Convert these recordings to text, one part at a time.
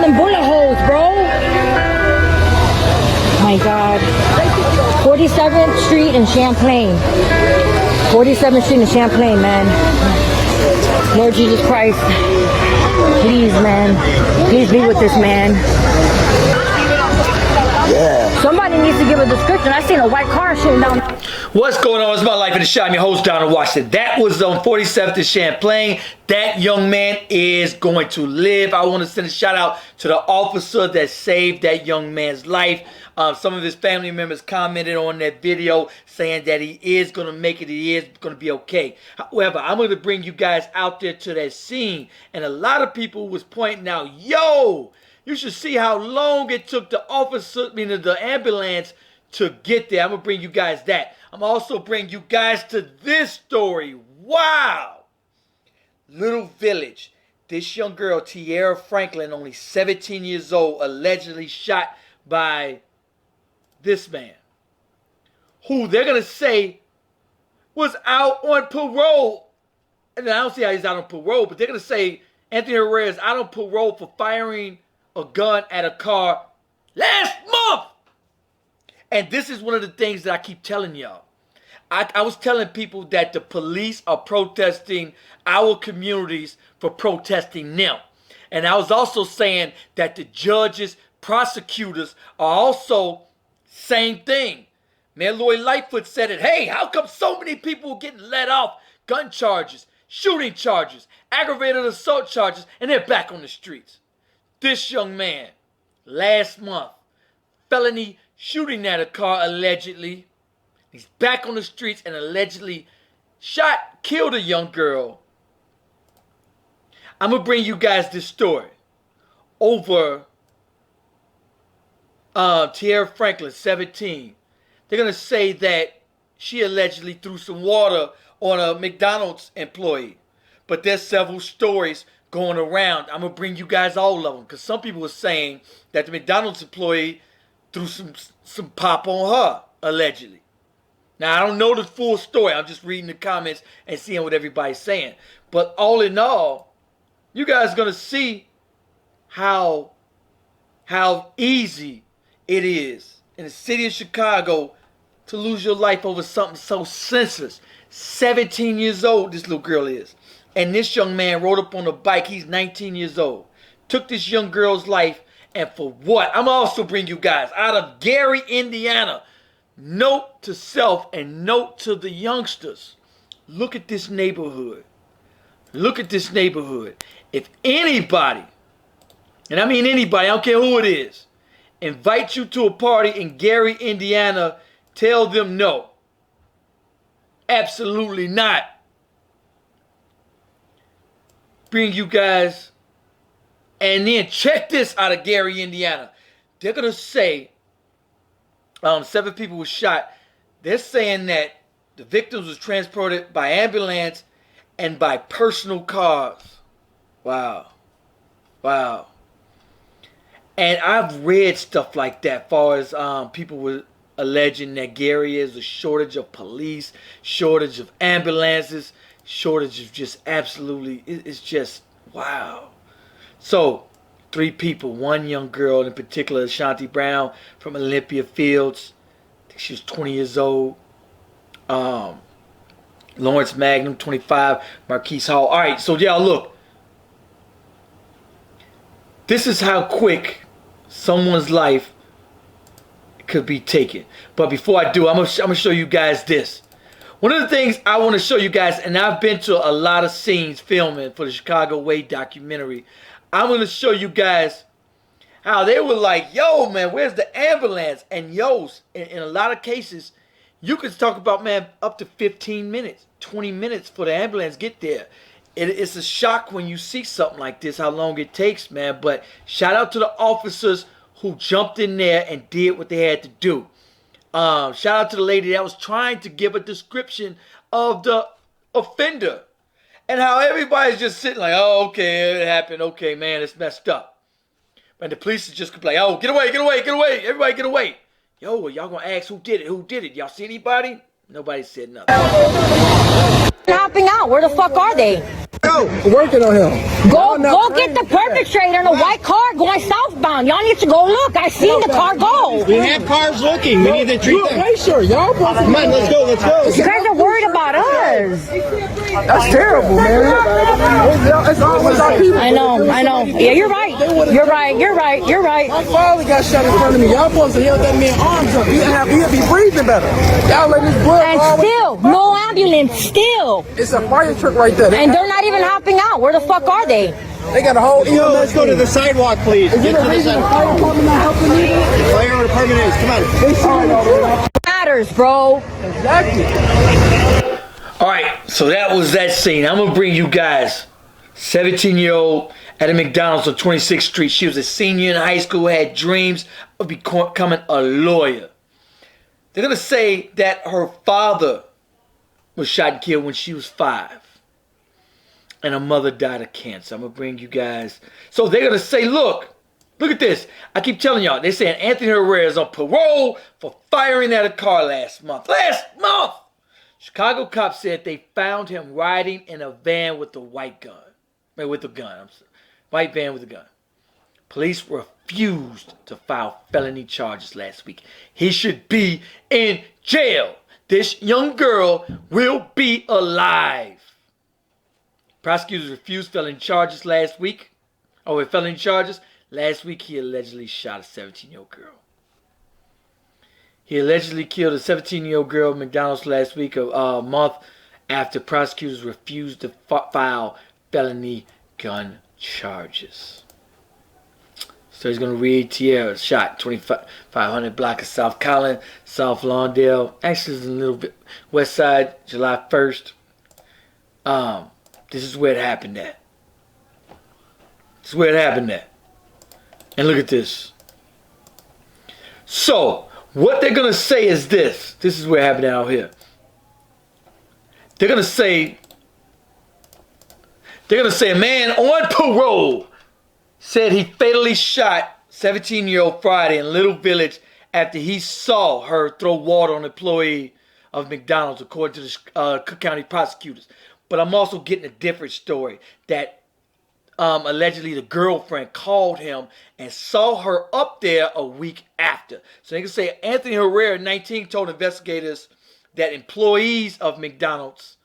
them bullet holes, bro. My God. 47th Street in Champlain. 47th Street in Champlain, man. Lord Jesus Christ. Please, man. Please be with this man. Yeah. Somebody needs to give a description. I seen a white car shooting down. What's going on? It's my life in the shot. I'm your host, Donald Washington. That was on 47th and Champlain. That young man is going to live. I want to send a shout out to the officer that saved that young man's life. Some of his family members commented on that video saying that he is going to make it. He is going to be okay. However, I'm going to bring you guys out there to that scene. And a lot of people was pointing out, yo, you should see how long it took the officer, the ambulance to get there. I'm going to bring you guys that. I'm also bring you guys to this story. Wow. Little Village. This young girl, Tierra Franklin, only 17 years old, allegedly shot by this man, who they're going to say was out on parole. And I don't see how he's out on parole, but they're going to say Anthony Heredia is out on parole for firing a gun at a car last month. And this is one of the things that I keep telling y'all. I was telling people that the police are protesting our communities for protesting them. And I was also saying that the judges, prosecutors are also same thing. Mayor Lloyd Lightfoot said it. Hey, how come so many people are getting let off gun charges, shooting charges, aggravated assault charges, and they're back on the streets? This young man, last month, felony shooting at a car allegedly. He's back on the streets and allegedly killed a young girl. I'm going to bring you guys this story over Tierra Franklin, 17. They're going to say that she allegedly threw some water on a McDonald's employee. But there's several stories going around. I'm going to bring you guys all of them, because some people are saying that the McDonald's employee threw some pop on her, allegedly. Now, I don't know the full story. I'm just reading the comments and seeing what everybody's saying. But all in all, you guys are going to see how easy it is in the city of Chicago to lose your life over something so senseless. 17 years old this little girl is. And this young man rode up on a bike. He's 19 years old. Took this young girl's life. And for what? I'm also bring you guys out of Gary, Indiana. Note to self and note to the youngsters. Look at this neighborhood. Look at this neighborhood. If anybody, and I mean anybody, I don't care who it is, invite you to a party in Gary, Indiana, tell them no. Absolutely not. Bring you guys. And then check this out of Gary, Indiana. They're going to say 7 people were shot. They're saying that the victims was transported by ambulance and by personal cars. Wow. Wow. And I've read stuff like that as far as people were alleging that Gary is a shortage of police, shortage of ambulances, shortage of just absolutely, it's just wow. So, 3 people, 1 young girl in particular, Shanti Brown from Olympia Fields. I think she was 20 years old. Lawrence Magnum, 25. Marquise Hall. All right, so y'all look. This is how quick someone's life could be taken. But before I do, I'm gonna show you guys this. One of the things I want to show you guys, and I've been to a lot of scenes filming for the Chicago Way documentary. I'm going to show you guys how they were like, yo, man, where's the ambulance? And in a lot of cases, you could talk about, man, up to 15 minutes, 20 minutes for the ambulance get there. It's a shock when you see something like this, how long it takes, man. But shout out to the officers who jumped in there and did what they had to do. Shout out to the lady that was trying to give a description of the offender. And how everybody's just sitting like, oh, okay, it happened. Okay, man, it's messed up. And the police is just like, oh, get away, get away, get away. Everybody get away. Yo, y'all gonna ask who did it? Who did it? Y'all see anybody? Nobody said nothing. Hopping out. Where the fuck are they? Go. Working on him. Go get the perpetrator in a white car going southbound. Y'all need to go look. I seen the car go. We have cars looking. We need to treat them. Wait, sure. Y'all come on, let's go. Let's go. You guys are worried about us. That's terrible, man. It's always our people. I know. Yeah, you're right. You're right. My father got shot in front of me. Y'all supposed to held that man arms up. He'll be breathing better. Y'all let his blood And still, no ambulance, still. It's a fire truck right there. And they're not even hopping out. Where the fuck are they? They got a whole let's go to the sidewalk, please. Is there a reason the fire department not helping me? The fire department is. Come on. Matters, bro. Exactly. All right, so that was that scene. I'm going to bring you guys 17-year-old at a McDonald's on 26th Street. She was a senior in high school, had dreams of becoming a lawyer. They're going to say that her father was shot and killed when she was 5. And her mother died of cancer. I'm going to bring you guys. So they're going to say, look at this. I keep telling y'all, they're saying Anthony Heredia is on parole for firing at a car last month. Chicago cops said they found him riding in a van with a white gun. White van with a gun. Police refused to file felony charges last week. He should be in jail. This young girl will be alive. Prosecutors refused felony charges last week. Last week, he allegedly shot a 17-year-old girl. He allegedly killed a 17-year-old girl at McDonald's last week, a month after prosecutors refused to file felony gun charges. So he's going to read Tierra shot 2500 block of South Collin, South Lawndale. Actually, it's a little bit west side, July 1st. This is where it happened at. And look at this. So, what they're going to say is this. This is where it happened out here. They're going to say a man on parole said he fatally shot 17-year-old Friday in Little Village after he saw her throw water on an employee of McDonald's, according to the Cook County prosecutors. But I'm also getting a different story that allegedly the girlfriend called him and saw her up there a week after. So they can say Anthony Heredia, 19, told investigators that employees of McDonald's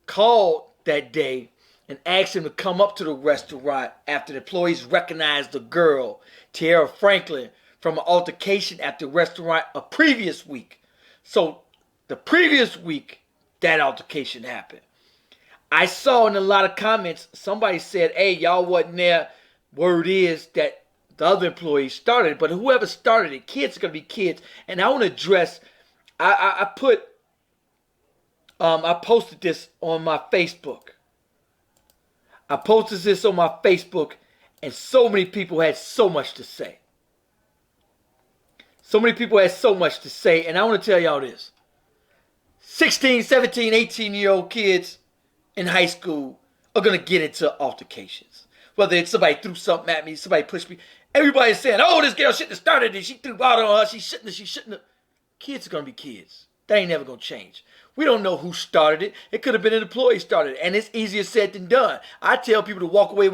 called that day and asked him to come up to the restaurant after the employees recognized the girl, Tierra Franklin, from an altercation at the restaurant a previous week. So the previous week, that altercation happened. I saw in a lot of comments, somebody said, hey, y'all wasn't there. Word is that the other employees started it, but whoever started it, kids are going to be kids. And I want to address, I posted this on my Facebook. And so many people had so much to say. And I want to tell y'all this. 16, 17, 18-year-old kids in high school are going to get into altercations. Whether it's somebody threw something at me, somebody pushed me. Everybody's saying, oh, this girl shouldn't have started it. She threw water on her. She shouldn't have. Kids are going to be kids. That ain't never going to change. We don't know who started it. It could have been an employee started it. And it's easier said than done. I tell people to walk away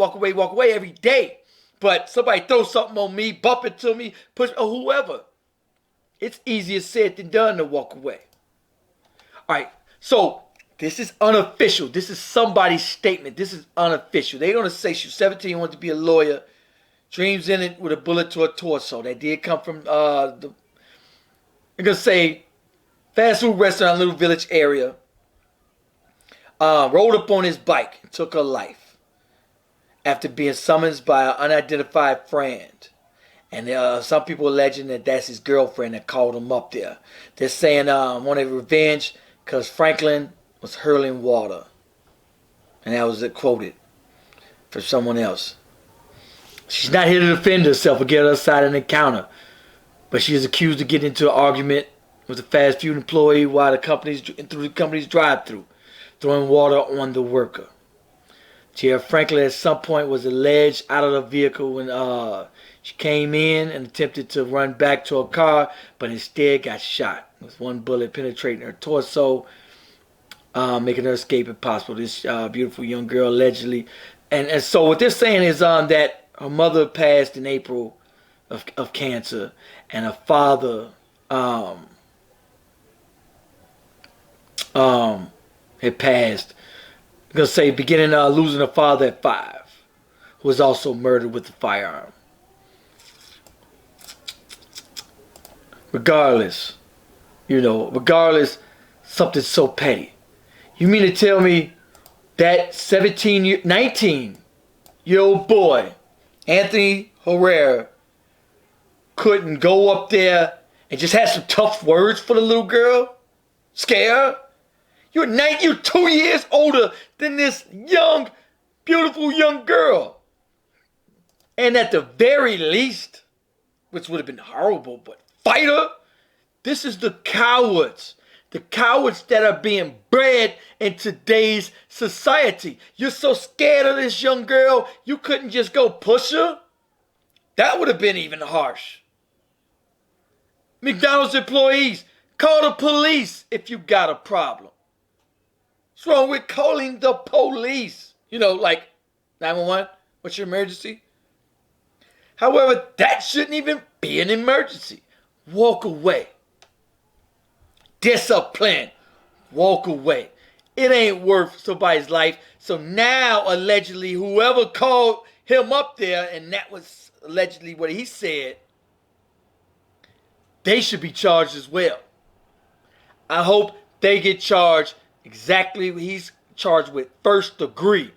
every day. But somebody throws something on me, bump it to me, push, or whoever. It's easier said than done to walk away. All right, so this is unofficial. This is somebody's statement. This is unofficial. They're going to say she's 17, wants to be a lawyer, dreams in it with a bullet to her torso. That did come from, they're going to say, fast food restaurant in Little Village area. Rolled up on his bike and took her life after being summoned by an unidentified friend. And some people alleging that that's his girlfriend that called him up there. They're saying wanted revenge because Franklin was hurling water. And that was quoted for someone else. She's not here to defend herself or get her side of an encounter. But she is accused of getting into an argument with a fast food employee while through the company's drive-thru, throwing water on the worker. Tierra Franklin at some point was alleged out of the vehicle when she came in and attempted to run back to her car, but instead got shot with one bullet penetrating her torso. making her escape if possible. This beautiful young girl allegedly. And so what they're saying is that her mother passed in April of cancer, and her father had passed. I'm going to say beginning losing her father at 5, who was also murdered with a firearm. Regardless, something so petty. You mean to tell me that 19-year-old boy, Anthony Herrera, couldn't go up there and just have some tough words for the little girl? Scare her? You're 2 years older than this young, beautiful young girl. And at the very least, which would have been horrible, but fight her? This is the cowards. The cowards that are being bred in today's society. You're so scared of this young girl, you couldn't just go push her? That would have been even harsh. McDonald's employees, call the police if you got a problem. What's wrong with calling the police? Like 911, what's your emergency? However, that shouldn't even be an emergency. Walk away. Discipline. Walk away. It ain't worth somebody's life. So now, allegedly, whoever called him up there, and that was allegedly what he said, they should be charged as well. I hope they get charged exactly what he's charged with. First degree.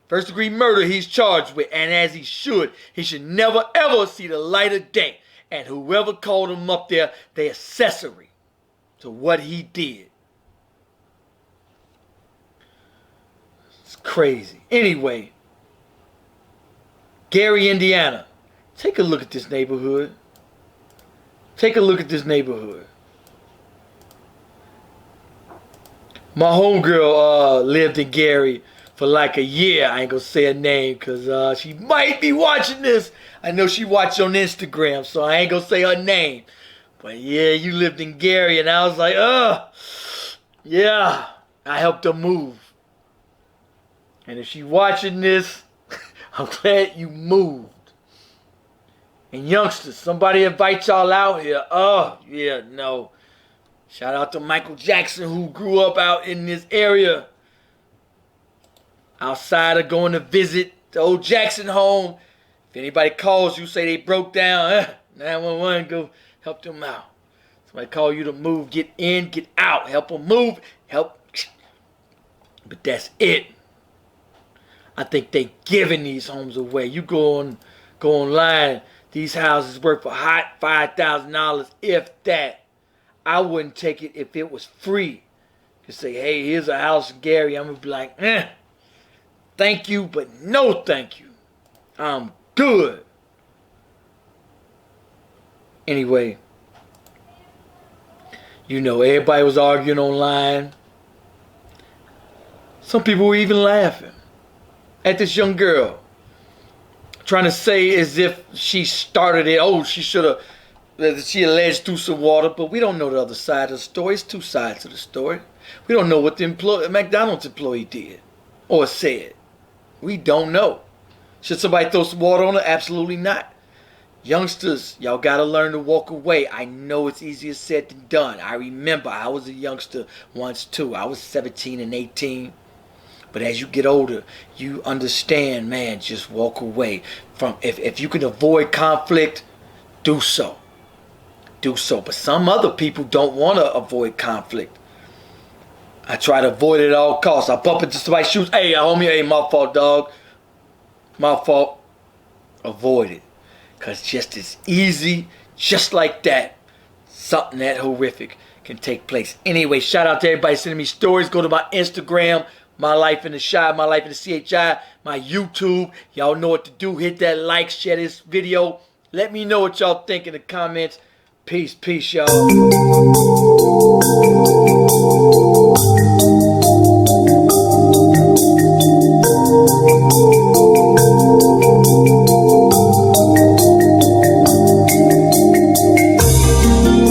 First degree murder he's charged with, and as he should. He should never ever see the light of day. And whoever called him up there, they accessory to what he did. It's crazy. Anyway, Gary, Indiana. Take a look at this neighborhood. Take a look at this neighborhood. My homegirl lived in Gary for like a year. I ain't gonna say her name because she might be watching this. I know she watched on Instagram, so I ain't gonna say her name. But yeah, you lived in Gary, and I was like, yeah. I helped her move. And if she watching this, I'm glad you moved. And youngsters, somebody invite y'all out here. Oh, yeah, no. Shout out to Michael Jackson, who grew up out in this area. Outside of going to visit the old Jackson home. If anybody calls you, say they broke down, 911, go help them out. Somebody call you to move, get in, get out. Help them move, help. But that's it. I think they giving these homes away. You go online, these houses worth for hot $5,000, if that. I wouldn't take it if it was free. You say, hey, here's a house in Gary. I'm going to be like, thank you, but no thank you. I'm good. Anyway, everybody was arguing online. Some people were even laughing at this young girl. Trying to say as if she started it. Oh, she alleged threw some water, but we don't know the other side of the story. It's two sides of the story. We don't know what the McDonald's employee did or said. We don't know. Should somebody throw some water on her? Absolutely not. Youngsters, y'all gotta learn to walk away. I know it's easier said than done. I remember I was a youngster once too. I was 17 and 18. But as you get older, you understand, man, just walk away. If you can avoid conflict, do so. Do so. But some other people don't want to avoid conflict. I try to avoid it at all costs. I bump into somebody's shoes. Hey, homie, hey, my fault, dog. My fault. Avoid it. Because just as easy, just like that, something that horrific can take place. Anyway, shout out to everybody sending me stories. Go to my Instagram, My Life in the Shy, My Life in the CHI, my YouTube. Y'all know what to do. Hit that like, share this video. Let me know what y'all think in the comments. Peace, y'all.